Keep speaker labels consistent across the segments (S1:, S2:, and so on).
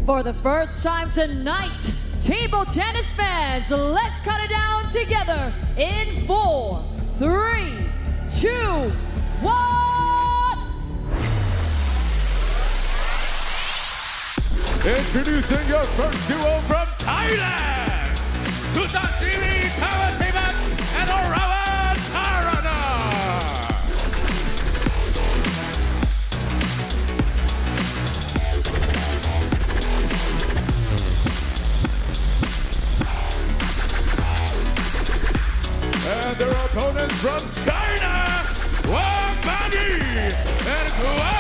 S1: For the first time tonight, table tennis fans, let's count it down together in 4, 3, 2, 1.
S2: Introducing your first duo from Thailand, Suthasini SAWETTABUT and Orawan PARANANG. And their opponents from China, WANG Manyu and KUAI.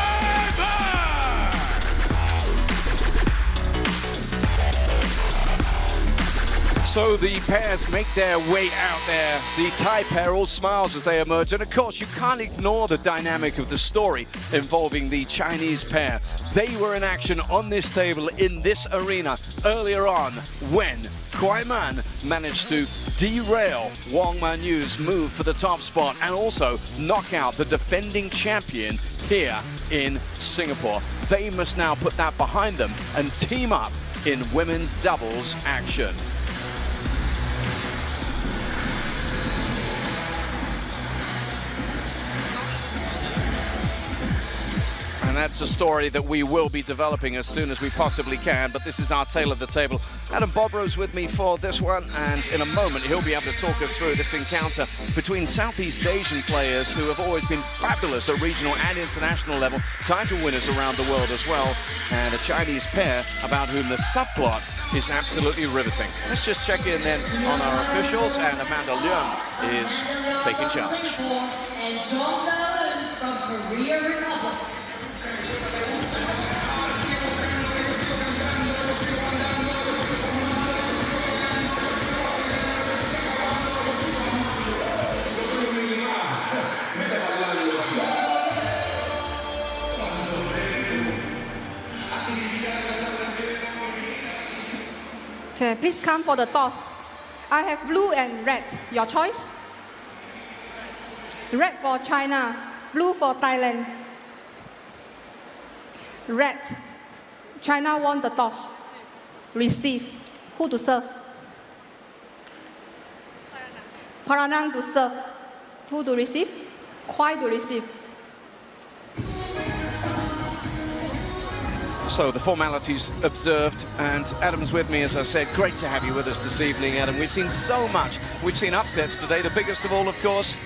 S3: So the pairs make their way out there. The Thai pair all smiles as they emerge. And of course, you can't ignore the dynamic of the story involving the Chinese pair. They were in action on this table in this arena earlier on when kuaiman managed to derail WANG Manyu's move for the top spot and also knock out the defending champion here in Singapore. They must now put that behind them and team up in women's doubles action. And that's a story that we will be developing as soon as we possibly can, but this is our tale of the table. Adam Bobro's with me for this one, and in a moment he'll be able to talk us through this encounter between Southeast Asian players who have always been fabulous at regional and international level, title winners around the world as well, and a Chinese pair about whom the subplot is absolutely riveting. Let's just check in then on our officials, and Amanda Leung is taking charge.
S1: And John from Korea Republic.
S4: Okay, please come for the toss. I have blue and red. Your choice? Red for China, blue for Thailand. Red. China won the toss. Receive. Who to serve? Paranang to serve. Who to receive? Kuai to receive.
S3: So the formalities observed, and Adam's with me, as I said. Great to have you with us this evening, Adam. We've seen so much. We've seen upsets today. The biggest of all, of course,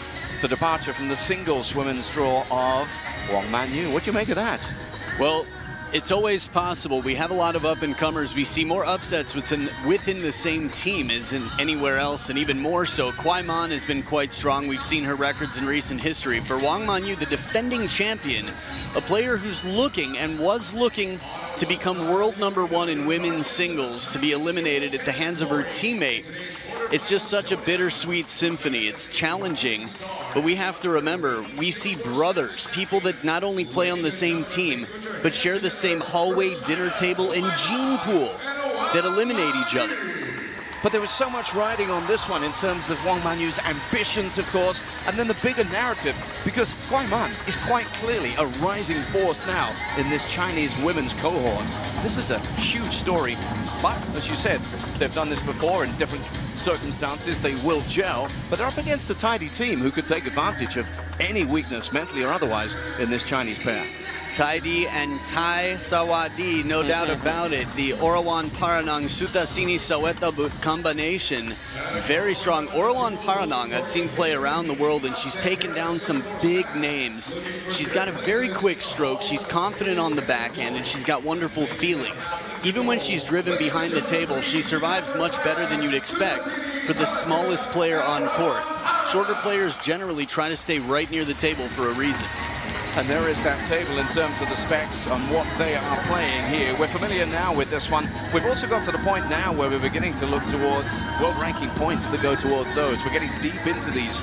S3: the departure from the singles women's draw of WANG Manyu. What do you make of that?
S5: Well, it's always possible. We have a lot of up-and-comers. We see more upsets within the same team as in anywhere else, and even more so. kuaiman has been quite strong. We've seen her records in recent history. For WANG Manyu, the defending champion, a player who's looking and was looking to become world #1 in women's singles, to be eliminated at the hands of her teammate. It's just such a bittersweet symphony. It's challenging, but we have to remember, we see brothers, people that not only play on the same team, but share the same hallway, dinner table, and gene pool that eliminate each other.
S3: But there was so much riding on this one in terms of WANG Manyu's ambitions, of course, and then the bigger narrative, because kuaiman is quite clearly a rising force now in this Chinese women's cohort. This is a huge story, but as you said, they've done this before in different circumstances. They will gel, but they're up against a tidy team who could take advantage of any weakness, mentally or otherwise, in this Chinese pair.
S5: Thai and Thai Sawadi, no doubt about it. The Orawan Paranang Suthasini SAWETTABUT combination, very strong. Orawan Paranang I've seen play around the world, and she's taken down some big names. She's got a very quick stroke, she's confident on the backhand, and she's got wonderful feeling. Even when she's driven behind the table, she survives much better than you'd expect for the smallest player on court. Shorter players generally try to stay right near the table for a reason.
S3: And there is that table in terms of the specs on what they are playing here. We're familiar now with this one. We've also got to the point now where we're beginning to look towards world ranking points that go towards those. We're getting deep into these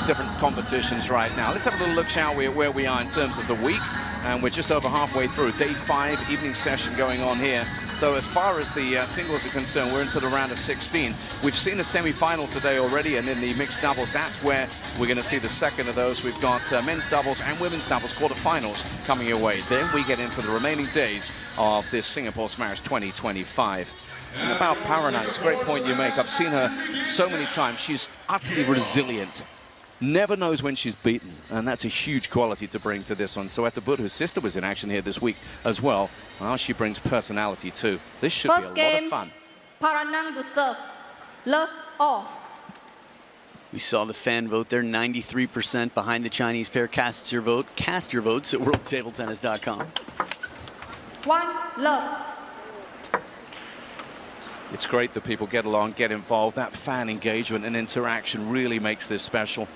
S3: different competitions right now. Let's have a little look, shall we, at where we are in terms of the week. and we're just over halfway through. Day 5, evening session going on here. So as far as the singles are concerned, we're into the round of 16. We've seen a semi-final today already, and in the mixed doubles, that's where we're going to see the second of those. We've got men's doubles and women's doubles quarterfinals coming your way. Then we get into the remaining days of this Singapore Smash 2025. And about PARANANG, it's a great point you make. I've seen her so many times. She's utterly resilient. Never knows when she's beaten, and that's a huge quality to bring to this one. SAWETTABUT, whose sister was in action here this week as well. Well, she brings personality too. This should
S4: First
S3: be a lot
S4: game,
S3: of fun.
S4: PARANANG to serve. Love all.
S5: We saw the fan vote there, 93% behind the Chinese pair. Cast your vote. Cast your votes at worldtabletennis.com.
S4: One love.
S3: It's great that people get along, get involved. That fan engagement and interaction really makes this special.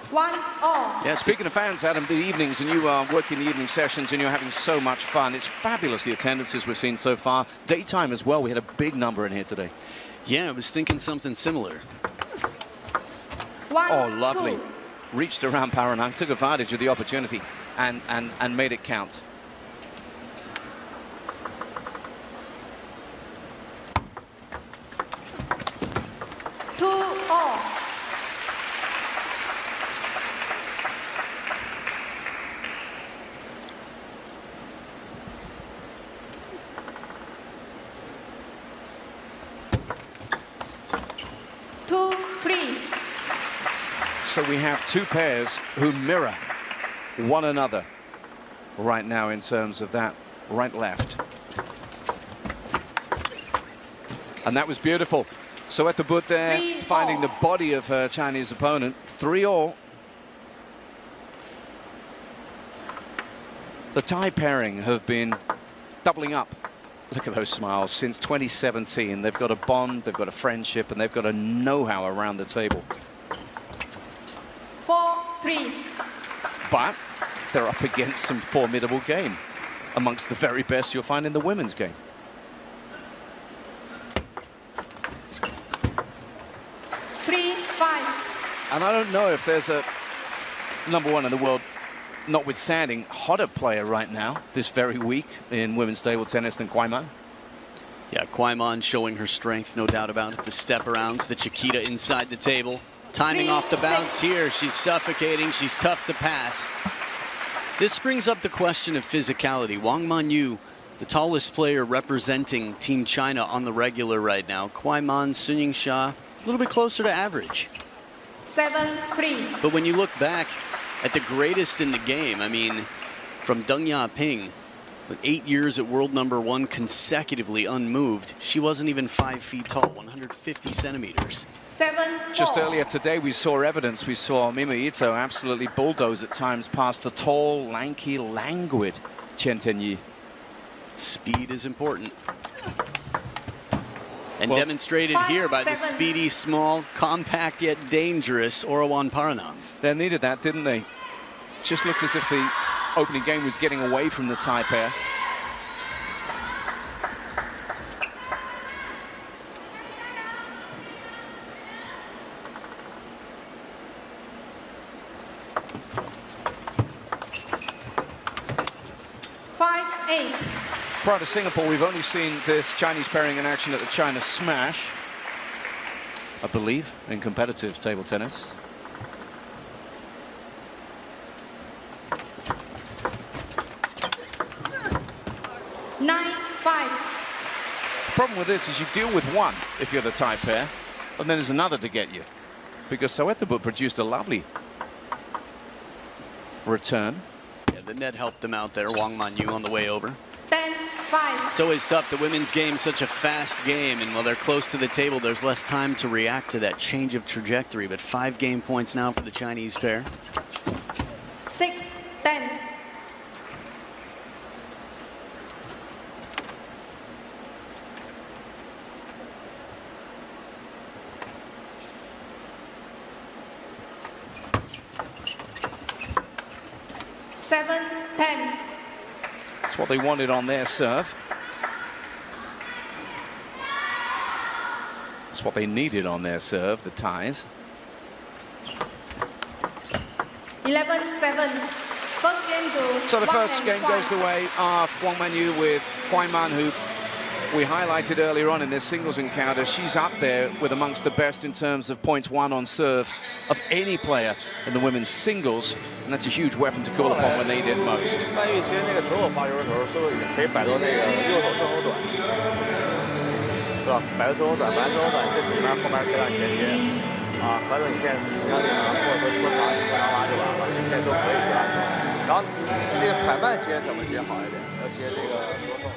S4: One all.
S3: Yeah, speaking of fans, Adam, the evenings, and you are working the evening sessions and you're having so much fun. It's fabulous, the attendances we've seen so far. Daytime as well, we had a big number in here today.
S5: Yeah, I was thinking something similar.
S4: One,
S3: Oh, lovely.
S4: two.
S3: Reached around PARANANG, took advantage of the opportunity and made it count.
S4: Two all. Two, three.
S3: So we have two pairs who mirror one another right now in terms of that right-left. And that was beautiful. SAWETTABUT there,
S4: 3-all.
S3: finding the body of her Chinese opponent. 3-all. The Thai pairing have been doubling up. Look at those smiles. Since 2017, they've got a bond, they've got a friendship, and they've got a know-how around the table.
S4: 4-3.
S3: But they're up against some formidable game, amongst the very best you'll find in the women's game.
S4: 3-5.
S3: And I don't know if there's a #1 in the world, notwithstanding, hotter player right now, this very week in women's table tennis than kuaiman.
S5: Yeah, kuaiman showing her strength, no doubt about it. The step arounds, the Chiquita inside the table. Timing off the bounce here. She's suffocating. She's tough to pass. This brings up the question of physicality. WANG Manyu, the tallest player representing Team China on the regular right now. kuaiman, Sunying Xia, a little bit closer to average.
S4: 7-3.
S5: But when you look back at the greatest in the game, I mean, from Deng Yaping, with 8 years at world #1 consecutively unmoved, she wasn't even 5 feet tall, 150 centimeters.
S4: 7-4.
S3: Just earlier today, we saw evidence. We saw Mima Ito absolutely bulldoze at times past the tall, lanky, languid Chen Tenyi.
S5: Speed is important. And
S3: Well,
S5: demonstrated here by the
S4: 5-7.
S5: speedy, small, compact yet dangerous Orawan PARANANG.
S3: They needed that, didn't they? Just looked as if the opening game was getting away from the Thai pair. Prior to Singapore, we've only seen this Chinese pairing in action at the China Smash, I believe, in competitive table tennis. The problem with this is you deal with one if you're the Thai pair, and then there's another to get you. Because SAWETTABUT produced a lovely return.
S5: Yeah, the net helped them out there. WANG Manyu on the way over.
S4: 10-5.
S5: It's always tough. The women's game is such a fast game, and while they're close to the table, there's less time to react to that change of trajectory. But 5 game points now for the Chinese pair.
S4: 6-10.
S3: That's what they wanted on their serve. That's what they needed on their serve, the Thais.
S4: 11-7. First game to
S3: So the
S4: Wang
S3: first
S4: and
S3: game goes the
S4: Kuai.
S3: way of WANG Manyu with kuaiman, who we highlighted earlier on in this singles encounter. She's up there with amongst the best in terms of points won on serve of any player in the women's singles, and that's a huge weapon to call upon when they need it most.
S6: 参与接那个左手发球的时候，是不是可以摆到那个右手顺手短，是吧？摆个顺手短，摆完顺手短，这里面后面这样衔接，啊，反正你现在像这个或者说拖长拉就完了，现在都可以接拉球。然后这个凯曼接怎么接好一点？要接这个左手。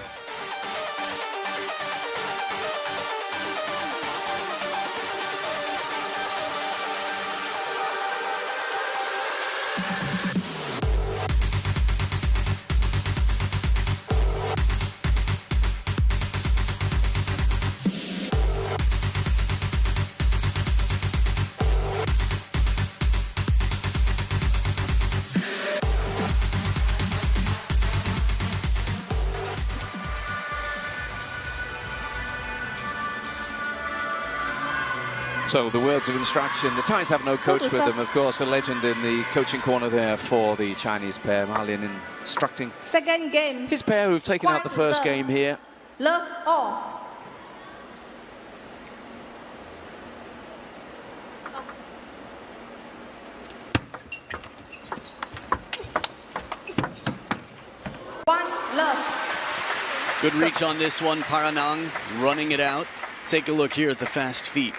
S3: So the words of instruction, the Thais have no coach with them, of course, a legend in the coaching corner there for the Chinese pair. Ma Lin instructing
S4: Second game.
S3: his pair who've taken out the first game here.
S4: Love all. One love.
S5: Good reach on this one, Paranang running it out. Take a look here at the fast feet.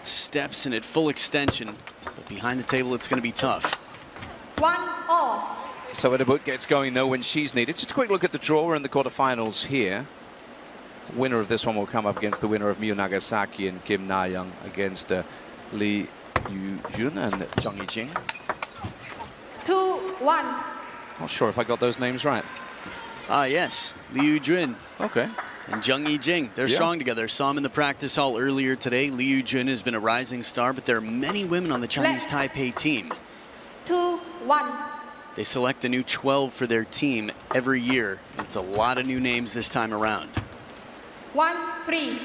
S5: Steps in at full extension, but behind the table it's going to be tough.
S4: 1-all.
S3: SAWETTABUT gets going though when she's needed. Just a quick look at the draw. We're in the quarterfinals here. Winner of this one will come up against the winner of Miu Nagasaki and Kim Na-young against Li Yujun and Zhang Yijing.
S4: 2-1.
S3: Not sure if I got those names right.
S5: Ah, yes, Liu Jun
S3: Okay.
S5: and Zhang Yijing. They're strong together. Saw them in the practice hall earlier today. Liu Jun has been a rising star, but there are many women on the Chinese Taipei team.
S4: 2-1.
S5: They select a new 12 for their team every year. It's a lot of new names this time around.
S4: 1-3.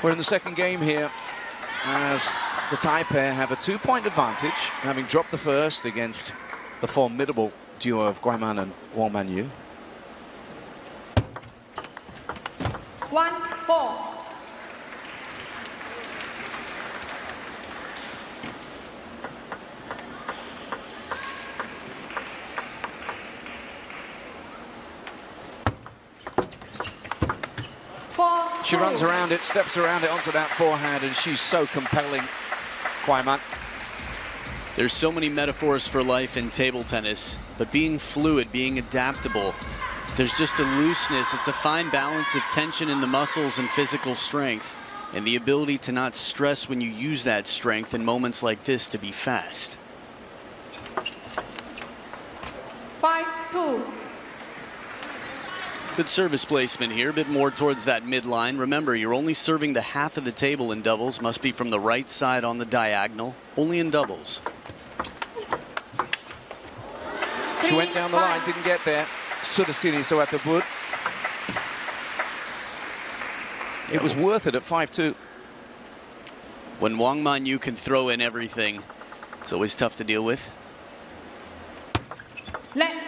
S3: We're in the second game here as the Thai pair have a 2-point advantage, having dropped the first against the formidable duo of kuaiman and WANG Manyu.
S4: 1-4.
S3: She runs around it, steps around it onto that forehand, and she's so compelling, kuaiman.
S5: There's so many metaphors for life in table tennis, but being fluid, being adaptable, there's just a looseness. It's a fine balance of tension in the muscles and physical strength, and the ability to not stress when you use that strength in moments like this to be fast.
S4: 5-2.
S5: Good service placement here, a bit more towards that midline. Remember, you're only serving to half of the table in doubles, must be from the right side on the diagonal, only in doubles.
S3: She went down the line, didn't get there. Suthasini SAWETTABUT. It was worth it at 5-2.
S5: When WANG Manyu can throw in everything, it's always tough to deal with.
S4: Let.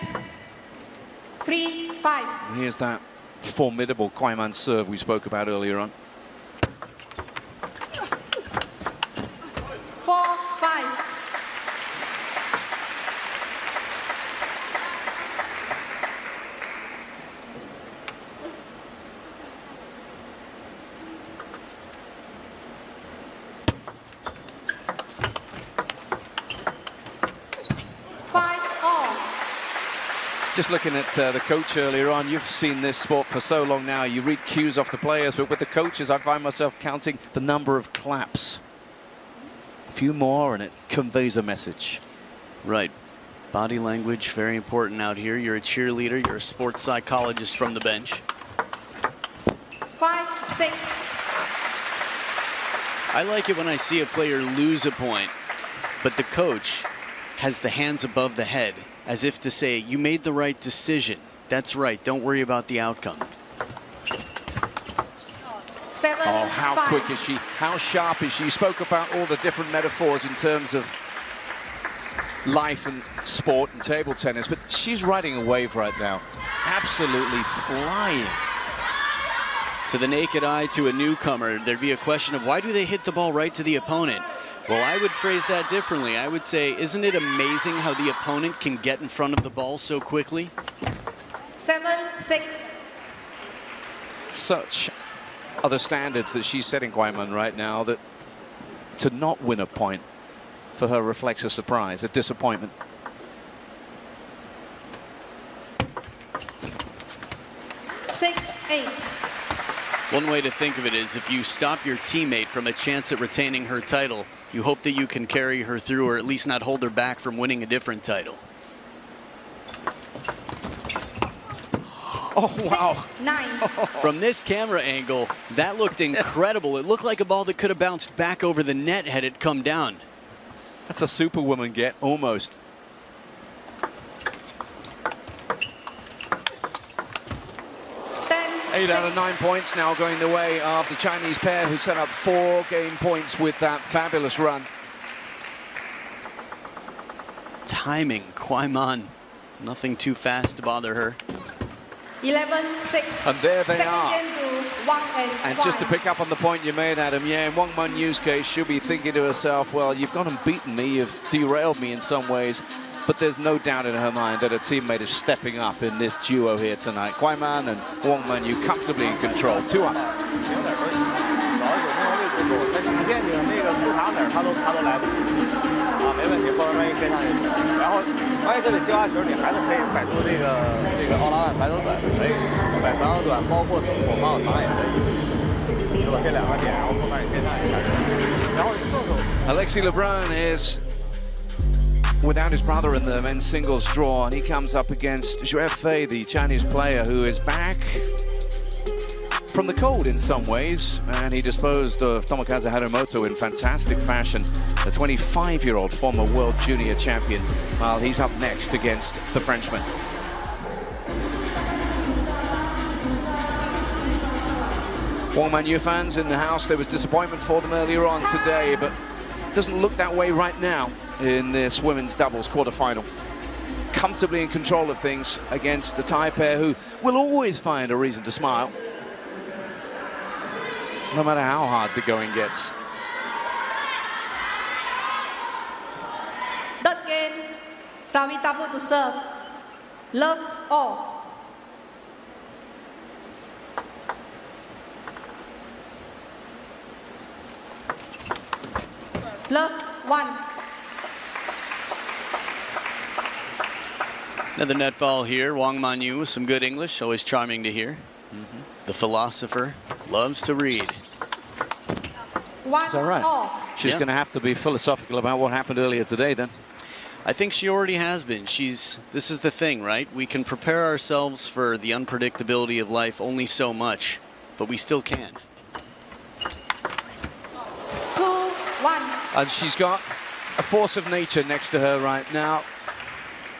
S4: 3-5.
S3: Here's that formidable kuaiman serve we spoke about earlier on.
S4: 4-5.
S3: Just looking at the coach earlier on, you've seen this sport for so long now. You read cues off the players, but with the coaches, I find myself counting the number of claps. A few more, and it conveys a message.
S5: Right. Body language, very important out here. You're a cheerleader, you're a sports psychologist from the bench.
S4: 5-6.
S5: I like it when I see a player lose a point, but the coach has the hands above the head, as if to say, you made the right decision. That's right, don't worry about the outcome.
S4: 7-5.
S3: Oh, how quick is she? How sharp is she? You spoke about all the different metaphors in terms of life and sport and table tennis, but she's riding a wave right now. Absolutely flying.
S5: To the naked eye, to a newcomer, there'd be a question of why do they hit the ball right to the opponent? Well, I would phrase that differently. I would say, isn't it amazing how the opponent can get in front of the ball so quickly?
S4: 7-6.
S3: Such are the standards that she's setting, Kuaiman, right now, that to not win a point for her reflects a surprise, a disappointment.
S5: One way to think of it is if you stop your teammate from a chance at retaining her title, you hope that you can carry her through or at least not hold her back from winning a different title.
S3: Oh, wow.
S4: 6-9.
S5: From this camera angle, that looked incredible. It looked like a ball that could have bounced back over the net had it come down.
S3: That's a superwoman get, almost. Eight out of 9 points now going the way of the Chinese pair, who set up 4 game points with that fabulous run.
S5: Timing, Kuaiman, nothing too fast to bother her.
S4: 11-6.
S3: And there they
S4: Second
S3: are.
S4: game to Wang
S3: And just to
S4: Kuai.
S3: pick up on the point you made, Adam, yeah, in Wang Manyu's case, she'll be thinking to herself, well, you've gone and beaten me, you've derailed me in some ways, but there's no doubt in her mind that her teammate is stepping up in this duo here tonight. Kuaiman and Wang Manyu comfortably in control, 2 up.
S6: 没问题，后面万一跟上就行。然后，而且这里接发球，你还是可以摆出这个奥拉万反手短是可以的，摆反手短，包括手防守长也可以，是吧？这2个点，然后后面你跟上也可以。然后正手。
S3: Alexis Lebrun is without his brother in the men's singles draw, and he comes up against Zhuai Fei, the Chinese player who is back from the cold in some ways, and he disposed of Tomokazu Haramoto in fantastic fashion, the 25-year-old former world junior champion, while he's up next against the Frenchman. Wang Manyu fans in the house, there was disappointment for them earlier on today, but it doesn't look that way right now in this women's doubles quarterfinal. Comfortably in control of things against the Thai pair, who will always find a reason to smile, no matter how hard the going gets.
S4: Third game, Sawettabut to serve. Love all. Love 1.
S5: Another net ball here. Wang Manyu with some good English, always charming to hear. The philosopher loves to read.
S4: 1
S3: Is that right?
S4: all.
S3: She's going to have to be philosophical about what happened earlier today, then.
S5: I think she already has been. This is the thing, right? We can prepare ourselves for the unpredictability of life only so much, but we still can.
S4: 2-1.
S3: And she's got a force of nature next to her right now.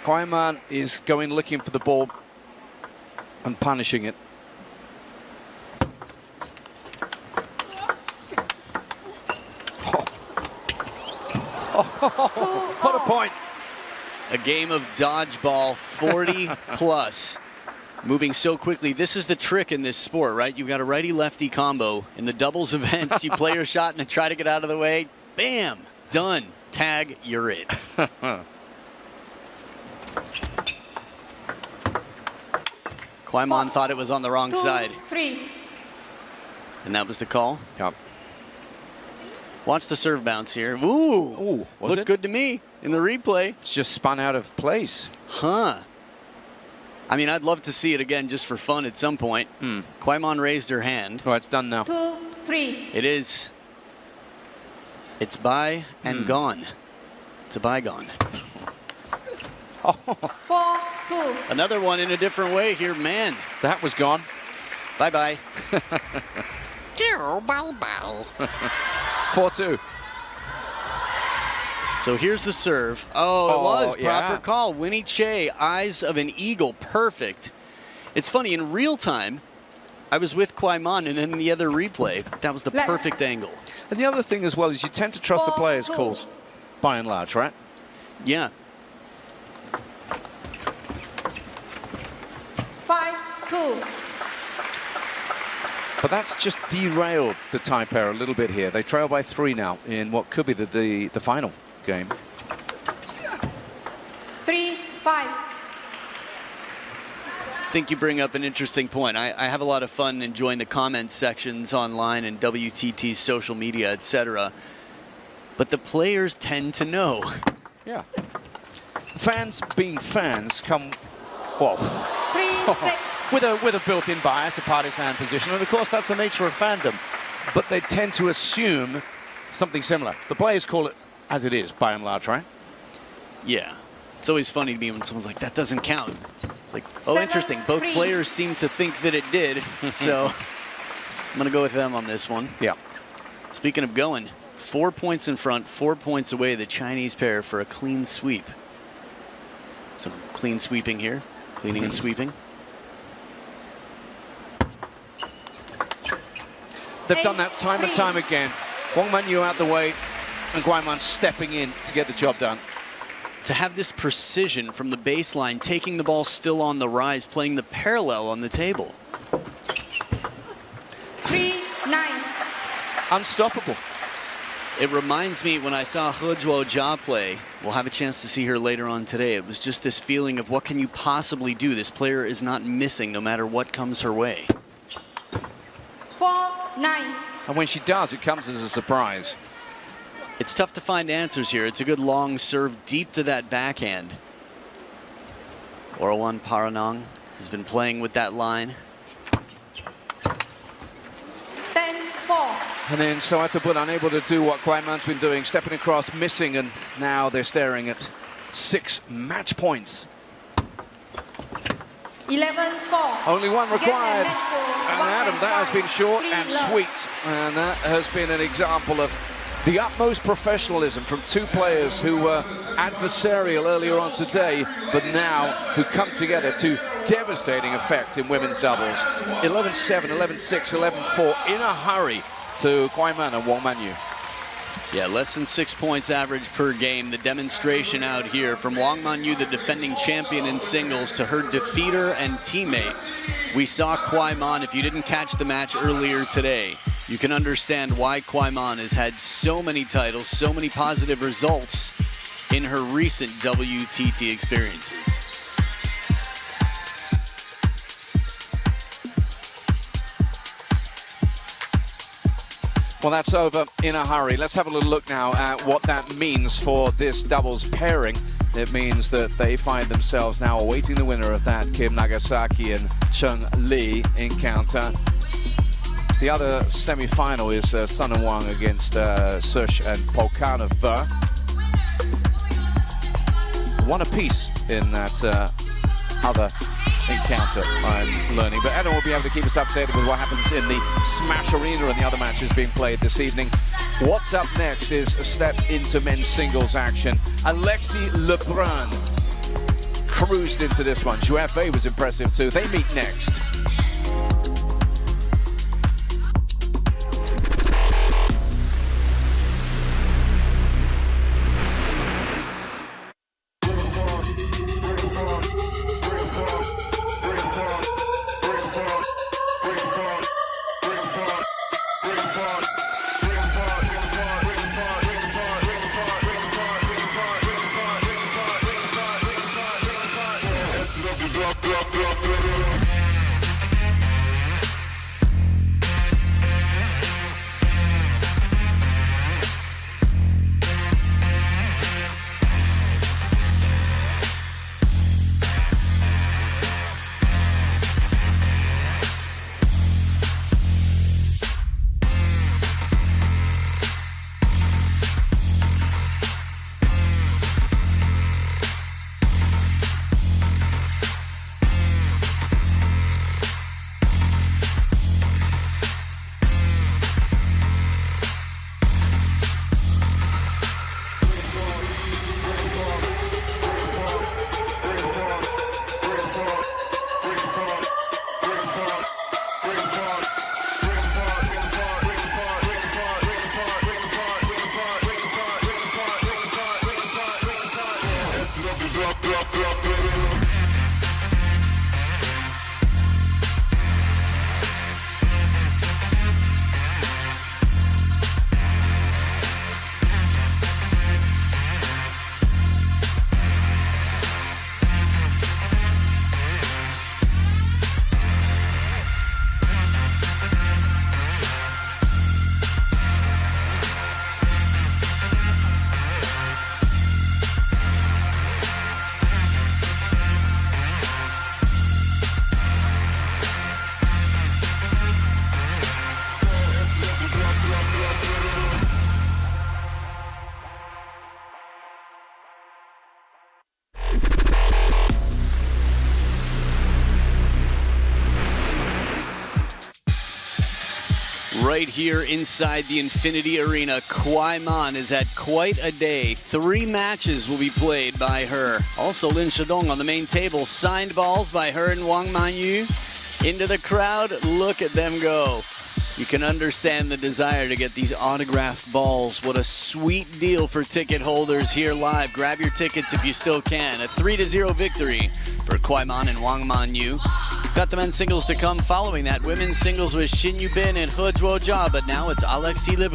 S3: Kuaiman is going looking for the ball and punishing it. What a point.
S5: A game of dodgeball, 40 plus. Moving so quickly. This is the trick in this sport, right? You've got a righty-lefty combo. In the doubles events, you play your shot and then try to get out of the way. Bam! Done. Tag, you're it. Kuaiman thought it was on the wrong
S4: 2,
S5: side.
S4: 3.
S5: And that was the call.
S3: Yep.
S5: Watch the serve bounce here. Ooh, looked good to me in the replay.
S3: It's just spun out of place.
S5: Huh. I mean, I'd love to see it again just for fun at some point. Kuaiman raised her hand.
S3: Oh, it's done now.
S4: 2, 3.
S5: It is. It's by and gone. It's a bygone.
S4: 4, 2.
S5: Another one in a different way here. Man,
S3: That was gone.
S5: bye-bye.
S3: 4-2.
S5: So here's the serve. Oh, it was.
S3: yeah.
S5: Proper call. Winnie Che, eyes of an eagle. Perfect. It's funny, in real time, I was with Kuaiman, and in the other replay, that was the
S4: Left.
S5: perfect angle.
S3: And the other thing as well is you tend to trust the
S4: 4,
S3: players'
S4: 2.
S3: calls, by and large, right?
S5: Yeah.
S4: 5-2.
S3: But that's just derailed the Thai pair a little bit here. They trail by 3 now in what could be the final game.
S4: 3-5.
S5: I think you bring up an interesting point. I have a lot of fun enjoying the comments sections online and WTT's social media, etc. But the players tend to know.
S3: Yeah. Fans being fans come, well,
S4: 3-6.
S3: with a built-in bias, a partisan position, and of course that's the nature of fandom. But they tend to assume something similar. The players call it as it is, by and large, right?
S5: Yeah. It's always funny to me when someone's like, that doesn't count. It's like, oh, interesting. Both players seem to think that it did. So I'm going to go with them on this one.
S3: Yeah.
S5: Speaking of going, 4 points in front, 4 points away, the Chinese pair for a clean sweep. Some clean sweeping here. Cleaning and sweeping.
S3: They've done that time and time again. WANG Manyu out the way and Kuaiman stepping in to get the job done.
S5: To have this precision from the baseline, taking the ball still on the rise, playing the parallel on the table.
S4: 3-9.
S3: Unstoppable.
S5: It reminds me when I saw He Zhuo play, we'll have a chance to see her later on today. It was just this feeling of what can you possibly do? This player is not missing no matter what comes her way.
S4: 4-9.
S3: And when she does, it comes as a surprise.
S5: It's tough to find answers here. It's a good long serve deep to that backhand. Orawan PARANANG has been playing with that line.
S4: 10-4.
S3: And then SAWETTABUT unable to do what Kuaiman's been doing, stepping across, missing, and now they're staring at 6 match points.
S4: 11-4.
S3: Only one required. And Adam, that has been short and sweet. And that has been an example of the utmost professionalism from 2 players who were adversarial earlier on today, but now who come together to devastating effect in women's doubles. 11-7, 11-6, 11-4 in a hurry to Kuaiman and WANG Manyu.
S5: Yeah, less than 6 points average per game. The demonstration out here from WANG Manyu, the defending champion in singles, to her defeater and teammate. We saw Kuaiman. If you didn't catch the match earlier today, you can understand why Kuaiman has had so many titles, so many positive results in her recent WTT experiences.
S3: Well, that's over in a hurry. Let's have a little look now at what that means for this doubles pairing. It means that they find themselves now awaiting the winner of that Kim Nagasaki and Cheng Li encounter. The other semi-final is Sun and Wang against Sush and Polkanova. 1 apiece in that other encounter, I'm learning. But Adam will be able to keep us updated with what happens in the Smash Arena and the other matches being played this evening. What's up next is a step into men's singles action. Alexis Lebrun cruised into this one. Zhu Fei was impressive too. They meet next.
S5: right here inside the Infinity Arena. Kuaiman has had quite a day. 3 matches will be played by her. Also, Lin Shidong on the main table. Signed balls by her and WANG Manyu. Into the crowd, look at them go. You can understand the desire to get these autographed balls. What a sweet deal for ticket holders here live. Grab your tickets if you still can. A 3-0 victory for Kuaiman and WANG Manyu. Got the men's singles to come following that. Women's singles with Shin Yubin and He Zhuojia, but now it's Alexei Lip.